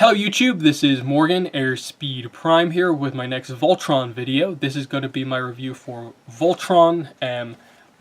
Hello YouTube, this is Morgan, Airspeed Prime here with my next Voltron video. This is going to be my review for Voltron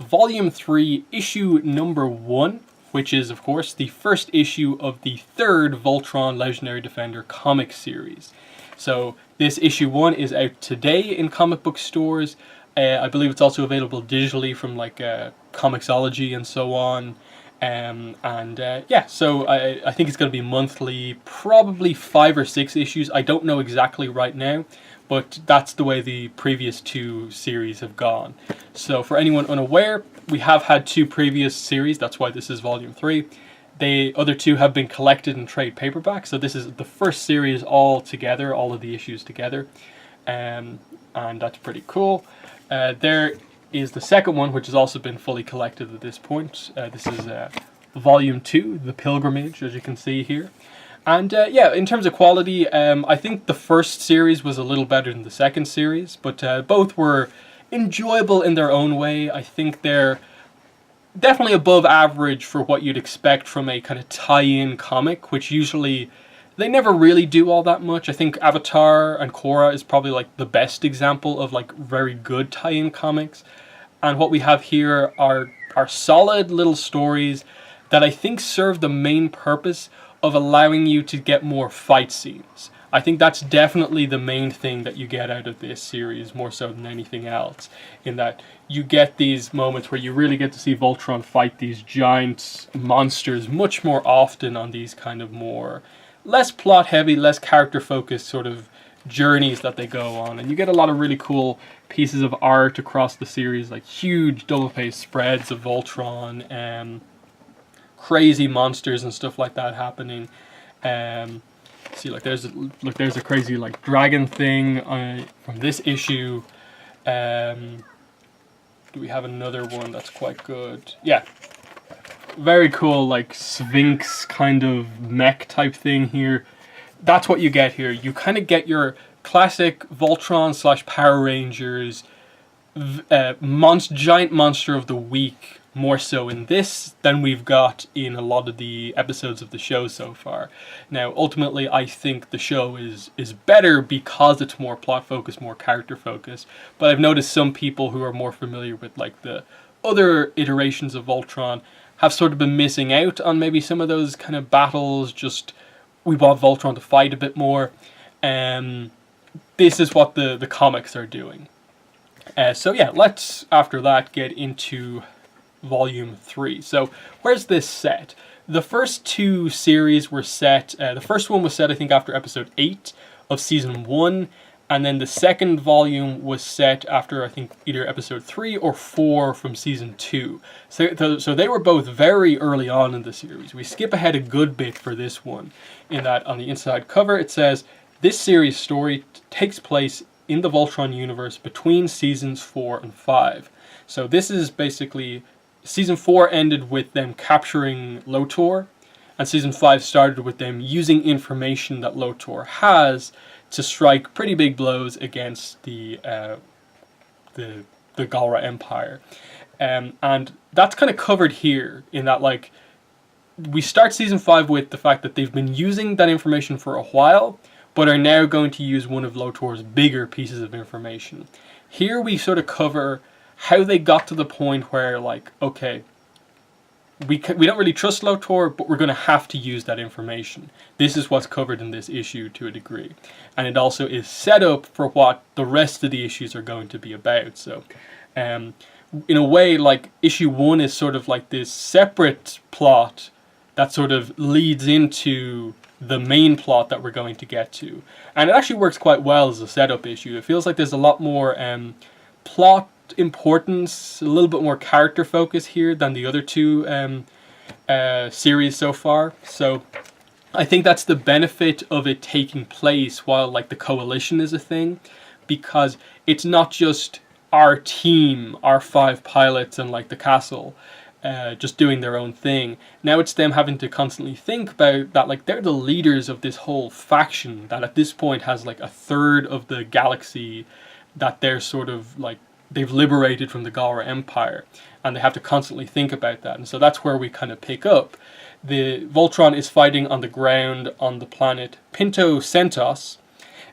Volume 3, Issue Number 1, which is of course the first issue of the third Voltron Legendary Defender comic series. So this issue 1 is out today in comic book stores. I believe it's also available digitally from like Comixology and so on. Yeah, so I think it's going to be monthly, probably 5 or 6 issues. I don't know exactly right now, but that's the way the previous 2 series have gone. So for anyone unaware, we have had 2 previous series, that's why this is Volume 3. The other 2 have been collected in trade paperback, so this is the first series all together, all of the issues together, and that's pretty cool. There is the second one, which has also been fully collected at this point. This is Volume 2, The Pilgrimage, as you can see here. And yeah, in terms of quality, I think the first series was a little better than the second series, but both were enjoyable in their own way. I think they're definitely above average for what you'd expect from a kind of tie-in comic, which usually they never really do all that much. I think Avatar and Korra is probably like the best example of like very good tie-in comics. And what we have here are solid little stories that I think serve the main purpose of allowing you to get more fight scenes. I think that's definitely the main thing that you get out of this series, more so than anything else, in that you get these moments where you really get to see Voltron fight these giant monsters much more often on these kind of more less plot heavy, less character focused sort of journeys that they go on, and you get a lot of really cool pieces of art across the series, like huge double-page spreads of Voltron and crazy monsters and stuff like that happening. See, like there's a crazy like dragon thing from this issue. Do we have another one that's quite good? Yeah, very cool, like Sphinx kind of mech type thing here. That's what you get here. You kind of get your classic Voltron / Power Rangers giant monster of the week, more so in this than we've got in a lot of the episodes of the show so far. Now, ultimately, I think the show is better because it's more plot focused, more character focused. But I've noticed some people who are more familiar with like the other iterations of Voltron have sort of been missing out on maybe some of those kind of battles. Just we want Voltron to fight a bit more. This is what the comics are doing. So yeah, let's after that get into Volume 3. So where's this set? The first 2 series were set, the first one was set I think after episode 8 of season 1, and then the second volume was set after I think either episode 3 or 4 from season 2. So they were both very early on in the series. We skip ahead a good bit for this one, in that on the inside cover it says, this series story takes place in the Voltron universe between seasons 4 and 5. So this is basically, season 4 ended with them capturing Lotor, and season 5 started with them using information that Lotor has to strike pretty big blows against the Galra Empire. And that's kind of covered here, in that like we start season 5 with the fact that they've been using that information for a while, but are now going to use one of Lotor's bigger pieces of information. Here we sort of cover how they got to the point where, like, okay, we don't really trust Lotor, but we're going to have to use that information. This is what's covered in this issue to a degree. And it also is set up for what the rest of the issues are going to be about. So, in a way, like, issue 1 is sort of like this separate plot that sort of leads into the main plot that we're going to get to. And it actually works quite well as a setup issue. It feels like there's a lot more plot importance, a little bit more character focus here than the other 2 series so far. So I think that's the benefit of it taking place while like the coalition is a thing, because it's not just our team, our 5 pilots and like the castle just doing their own thing. Now it's them having to constantly think about that, like they're the leaders of this whole faction that at this point has like a third of the galaxy that they're sort of like they've liberated from the Galra Empire, and they have to constantly think about that. And so that's where we kind of pick up. the Voltron is fighting on the ground on the planet Pinto Centos,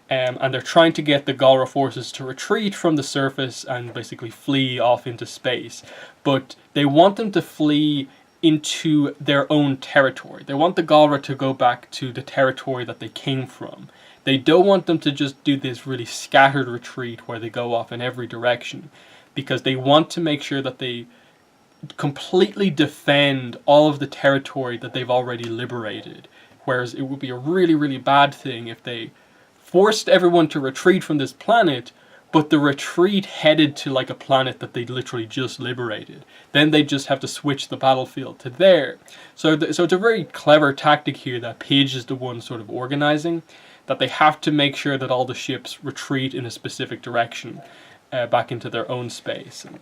and they're trying to get the Galra forces to retreat from the surface and basically flee off into space. But they want them to flee into their own territory. They want the Galra to go back to the territory that they came from. They don't want them to just do this really scattered retreat where they go off in every direction, because they want to make sure that they completely defend all of the territory that they've already liberated. Whereas it would be a really, really bad thing if they forced everyone to retreat from this planet, but the retreat headed to like a planet that they literally just liberated. Then they just have to switch the battlefield to there. So it's a very clever tactic here that Pidge is the one sort of organizing, that they have to make sure that all the ships retreat in a specific direction back into their own space. And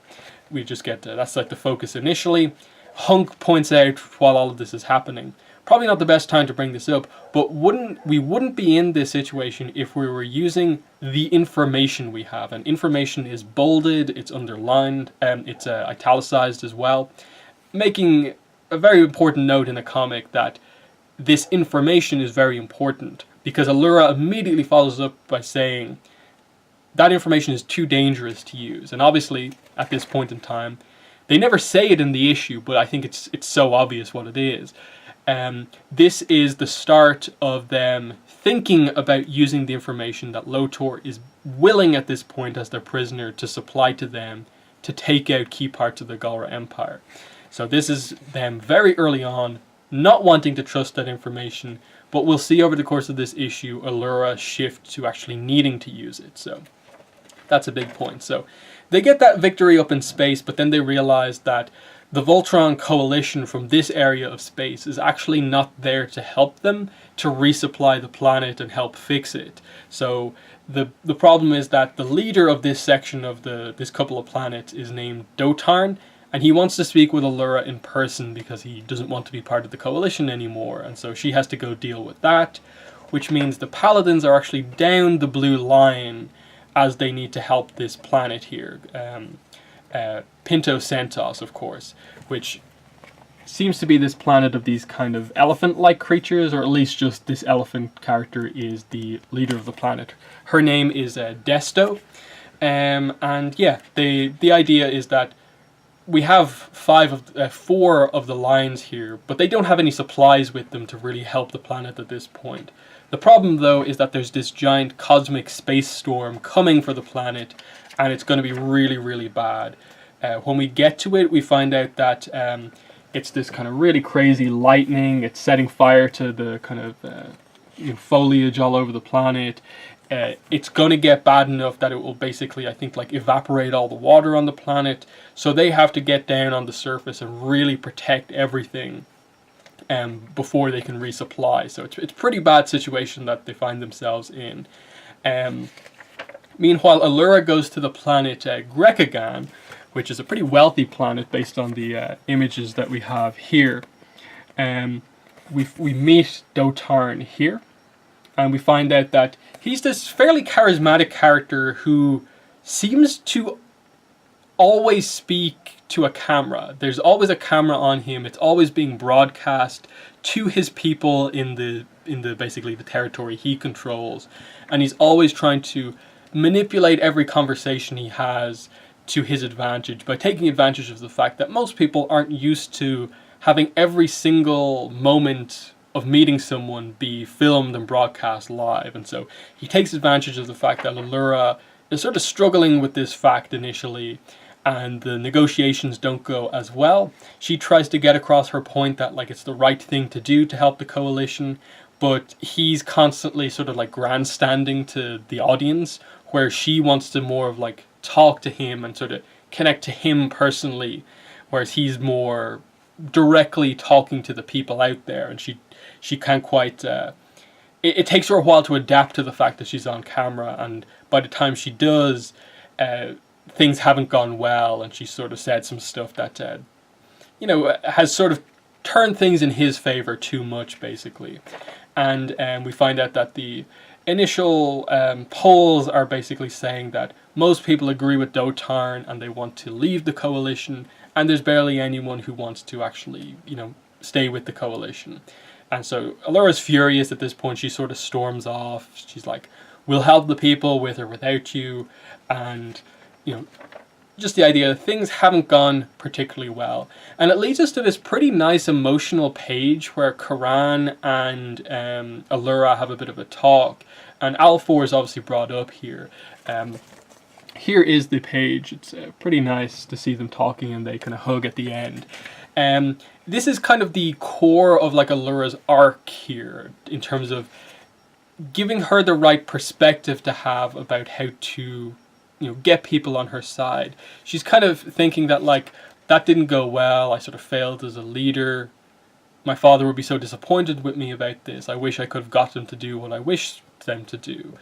we just get that's like the focus initially. Hunk points out while all of this is happening, probably not the best time to bring this up, but we wouldn't be in this situation if we were using the information we have. And information is bolded, it's underlined, and it's italicized as well, making a very important note in the comic that this information is very important, because Allura immediately follows up by saying that information is too dangerous to use. And obviously, at this point in time, they never say it in the issue, but I think it's so obvious what it is. This is the start of them thinking about using the information that Lotor is willing at this point as their prisoner to supply to them to take out key parts of the Galra Empire. So this is them very early on not wanting to trust that information, but we'll see over the course of this issue Allura shift to actually needing to use it. So that's a big point. So they get that victory up in space, but then they realize that the Voltron coalition from this area of space is actually not there to help them to resupply the planet and help fix it. So the problem is that the leader of this section of this couple of planets is named Dotarn, and he wants to speak with Allura in person because he doesn't want to be part of the coalition anymore, and so she has to go deal with that, which means the Paladins are actually down the blue line as they need to help this planet here. Pinto Centos, of course, which seems to be this planet of these kind of elephant-like creatures, or at least just this elephant character is the leader of the planet. Her name is Desto, and yeah, the idea is that we have 4 of the lines here, but they don't have any supplies with them to really help the planet at this point. The problem, though, is that there's this giant cosmic space storm coming for the planet, and it's going to be really, really bad. When we get to it, we find out that it's this kind of really crazy lightning. It's setting fire to the kind of foliage all over the planet. It's going to get bad enough that it will basically, I think, like evaporate all the water on the planet. So they have to get down on the surface and really protect everything before they can resupply. So it's a pretty bad situation that they find themselves in. Meanwhile, Allura goes to the planet Grekagan, which is a pretty wealthy planet based on the images that we have here. We meet Dotarn here, and we find out that he's this fairly charismatic character who seems to always speak to a camera. There's always a camera on him. It's always being broadcast to his people in the basically the territory he controls, and he's always trying to manipulate every conversation he has to his advantage by taking advantage of the fact that most people aren't used to having every single moment of meeting someone be filmed and broadcast live. And so he takes advantage of the fact that Allura is sort of struggling with this fact initially, and the negotiations don't go as well. She tries to get across her point that like it's the right thing to do to help the coalition, but he's constantly sort of like grandstanding to the audience, where she wants to more of like talk to him and sort of connect to him personally, whereas he's more directly talking to the people out there, and she can't quite it takes her a while to adapt to the fact that she's on camera, and by the time she does, things haven't gone well, and she sort of said some stuff that has sort of turned things in his favor too much, basically. And we find out that the initial polls are basically saying that most people agree with Dotarn and they want to leave the coalition, and there's barely anyone who wants to actually, stay with the coalition. And so Allura's furious at this point. She sort of storms off. She's like, we'll help the people with or without you. And, you know, just the idea that things haven't gone particularly well. And it leads us to this pretty nice emotional page where Karan and Allura have a bit of a talk. And Alfor is obviously brought up here. Here is the page. It's pretty nice to see them talking, and they kind of hug at the end. This is kind of the core of like Allura's arc here, in terms of giving her the right perspective to have about how to, you know, get people on her side. She's kind of thinking that, like, that didn't go well, I sort of failed as a leader. My father would be so disappointed with me about this. I wish I could have got them to do what I wished them to do.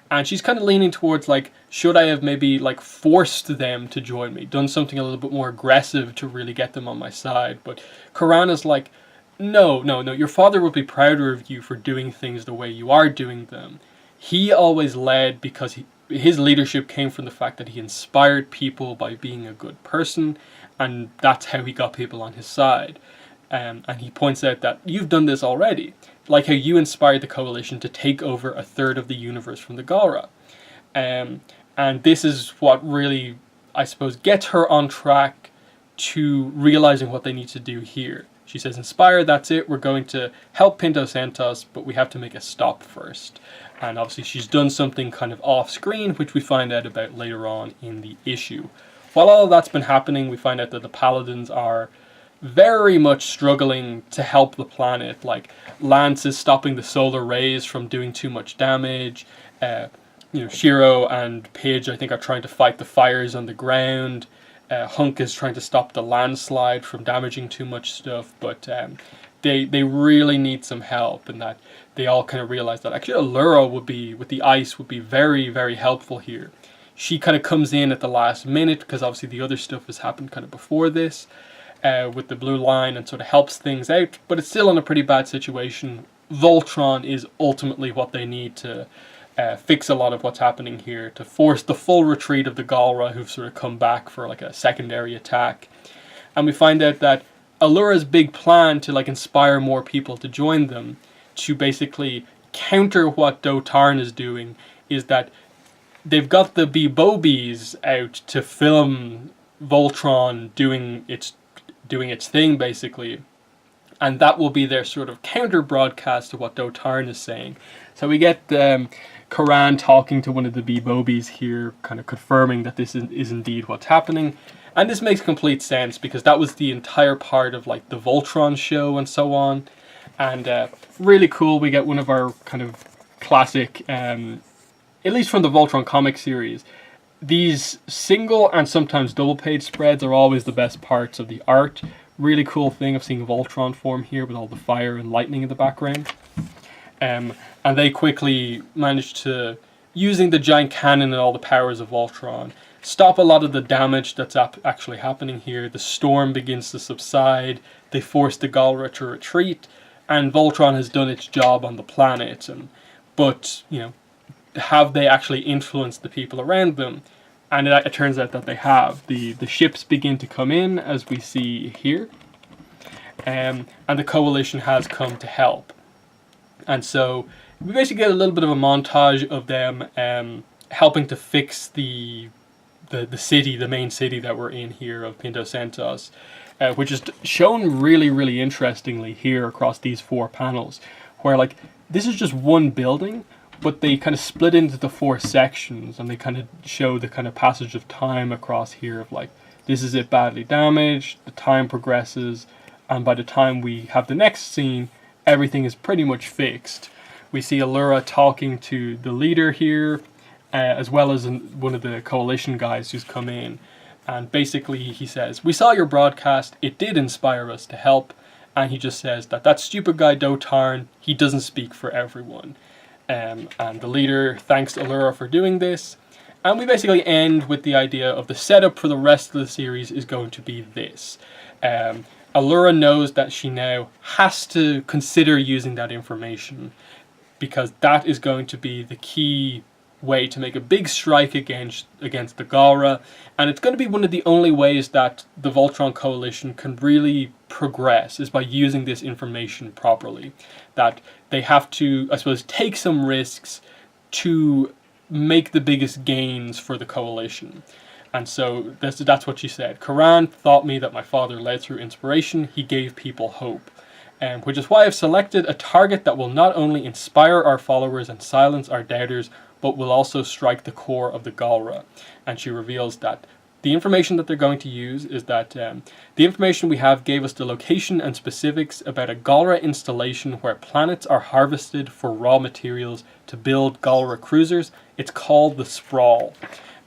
And she's kind of leaning towards, like, should I have maybe, like, forced them to join me? Done something a little bit more aggressive to really get them on my side. But Karan is like, no, your father would be prouder of you for doing things the way you are doing them. He always led because his leadership came from the fact that he inspired people by being a good person, and that's how he got people on his side. And he points out that you've done this already, like how you inspired the coalition to take over a third of the universe from the Galra. And this is what really, I suppose, gets her on track to realizing what they need to do here. She says, inspire, that's it, we're going to help Pinto Santos, but we have to make a stop first. And obviously she's done something kind of off screen, which we find out about later on in the issue. While all of that's been happening, we find out that the Paladins are very much struggling to help the planet. Like, Lance is stopping the solar rays from doing too much damage. You know, Shiro and Pidge, I think, are trying to fight the fires on the ground. Hunk is trying to stop the landslide from damaging too much stuff, but they really need some help, and that they all kind of realize that actually Allura would be, with the ice, would be very, very helpful here. She kind of comes in at the last minute, because obviously the other stuff has happened kind of before this, with the blue line, and sort of helps things out, but it's still in a pretty bad situation. Voltron is ultimately what they need to fix a lot of what's happening here, to force the full retreat of the Galra, who've sort of come back for like a secondary attack. And we find out that Allura's big plan to like inspire more people to join them, to basically counter what Dotarn is doing, is that they've got the Bebobies out to film Voltron doing its thing, basically. And that will be their sort of counter broadcast to what Dotarn is saying. So we get Karan talking to one of the Bebobies here, kind of confirming that this is indeed what's happening. And this makes complete sense, because that was the entire part of like the Voltron show and so on. And really cool, we get one of our kind of classic, at least from the Voltron comic series, these single and sometimes double page spreads are always the best parts of the art. Really cool thing of seeing Voltron form here with all the fire and lightning in the background. And they quickly managed to, using the giant cannon and all the powers of Voltron, stop a lot of the damage that's actually happening here. The storm begins to subside, they force the Galra to retreat, and Voltron has done its job on the planet. But, you know, have they actually influenced the people around them? And it turns out that they have. The ships begin to come in, as we see here, and the coalition has come to help. And so we basically get a little bit of a montage of them helping to fix the city, the main city that we're in here of Pinto Santos, which is shown really, really interestingly here across these 4 panels, where like this is just one building, but they kind of split into the 4 sections, and they kind of show the kind of passage of time across here of like, this is it badly damaged, the time progresses, and by the time we have the next scene, everything is pretty much fixed. We see Allura talking to the leader here, as well as one of the coalition guys who's come in, and basically he says, we saw your broadcast, it did inspire us to help, and he just says that stupid guy Dotarn, he doesn't speak for everyone. And the leader thanks Allura for doing this, and we basically end with the idea of the setup for the rest of the series is going to be this. Allura knows that she now has to consider using that information, because that is going to be the key way to make a big strike against the Galra, and it's going to be one of the only ways that the Voltron Coalition can really progress, is by using this information properly. That they have to, I suppose, take some risks to make the biggest gains for the Coalition. And so that's what she said. Karan taught me that my father led through inspiration. He gave people hope. Which is why I've selected a target that will not only inspire our followers and silence our doubters, but will also strike the core of the Galra. And she reveals that the information that they're going to use is that the information we have gave us the location and specifics about a Galra installation where planets are harvested for raw materials to build Galra cruisers. It's called the Sprawl.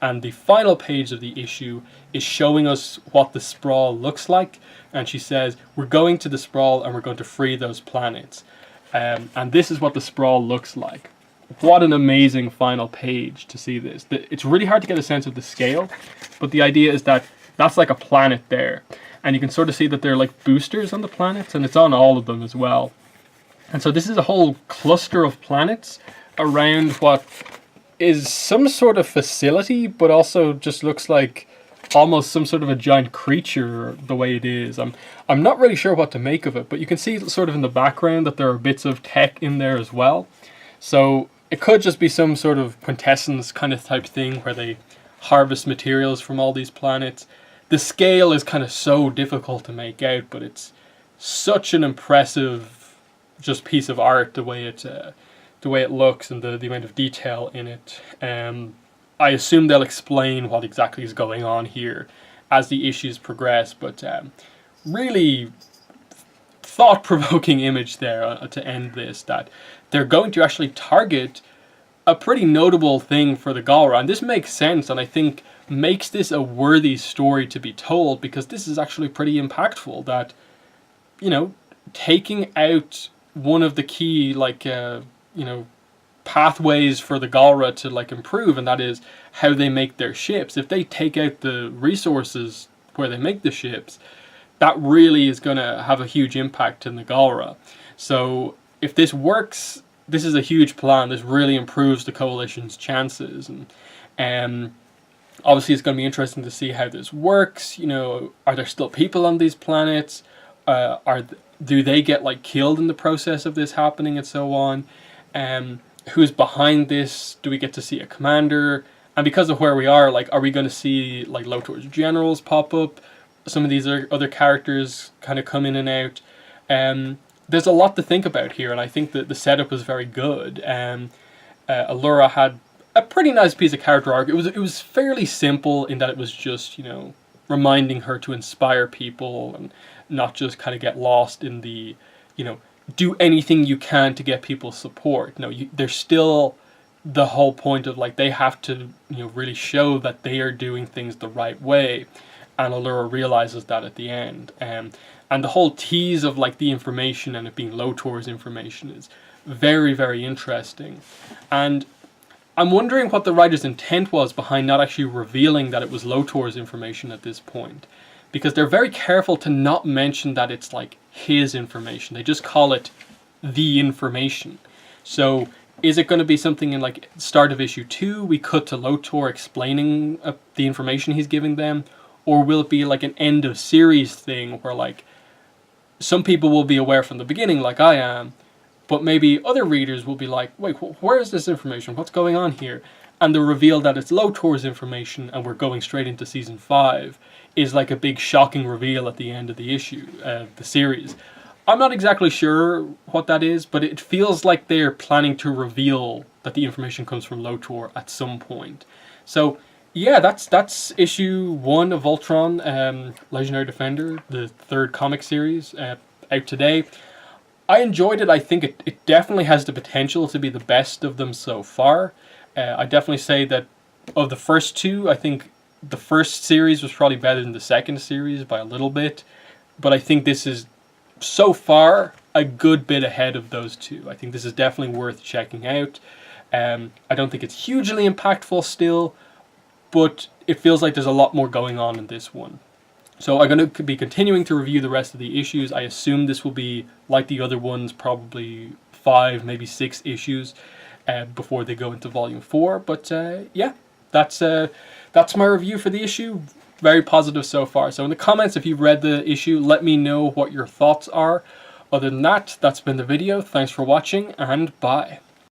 And the final page of the issue is showing us what the Sprawl looks like. And she says, we're going to the Sprawl and we're going to free those planets. And this is what the Sprawl looks like. What an amazing final page to see this. It's really hard to get a sense of the scale, but the idea is that that's like a planet there. And you can sort of see that they're like boosters on the planets, and it's on all of them as well. And so this is a whole cluster of planets around what is some sort of facility, but also just looks like almost some sort of a giant creature the way it is. I'm not really sure what to make of it, but you can see sort of in the background that there are bits of tech in there as well. So it could just be some sort of quintessence kind of type thing where they harvest materials from all these planets. The scale is kind of so difficult to make out, but it's such an impressive just piece of art, the way it looks and the amount of detail in it. I assume they'll explain what exactly is going on here as the issues progress, but really thought-provoking image there to end this, that they're going to actually target a pretty notable thing for the Galra. And this makes sense, and I think makes this a worthy story to be told, because this is actually pretty impactful, that, you know, taking out one of the key, like, pathways for the Galra to like improve, and that is how they make their ships. If they take out the resources where they make the ships, that really is going to have a huge impact in the Galra. So if this works, this is a huge plan. This really improves the Coalition's chances, and obviously it's going to be interesting to see how this works. You know, are there still people on these planets? Do they get like killed in the process of this happening, and so on? Who's behind this? Do we get to see a commander? And because of where we are, like, are we going to see like Lotor's generals pop up? Some of these other characters kind of come in and out. There's a lot to think about here, and I think that the setup was very good. Allura had a pretty nice piece of character arc. It was fairly simple in that it was just, you know, reminding her to inspire people and not just kind of get lost in the, you know, do anything you can to get people's support. No, there's still the whole point of like they have to, you know, really show that they are doing things the right way, and Allura realizes that at the end. And the whole tease of like the information and it being Lotor's information is very, very interesting. And I'm wondering what the writer's intent was behind not actually revealing that it was Lotor's information at this point, because they're very careful to not mention that it's like his information. They just call it the information. So is it going to be something in like start of issue 2, we cut to Lotor explaining the information he's giving them, or will it be like an end of series thing where like some people will be aware from the beginning like I am, but maybe other readers will be like, wait, where is this information? What's going on here? And the reveal that it's Lotor's information and we're going straight into season 5 is like a big shocking reveal at the end of the issue, the series. I'm not exactly sure what that is, but it feels like they're planning to reveal that the information comes from Lotor at some point. So yeah, that's issue 1 of Voltron Legendary Defender, the 3rd comic series, out today. I enjoyed it. I think it definitely has the potential to be the best of them so far. I definitely say that of the first 2, I think the first series was probably better than the second series by a little bit. But I think this is, so far, a good bit ahead of those 2. I think this is definitely worth checking out. I don't think it's hugely impactful still, but it feels like there's a lot more going on in this one. So I'm going to be continuing to review the rest of the issues. I assume this will be, like the other ones, probably 5, maybe 6 issues. before they go into Volume 4. But yeah, that's my review for the issue. Very positive so far. So in the comments, if you've read the issue, let me know what your thoughts are. Other than that, that's been the video. Thanks for watching, and bye.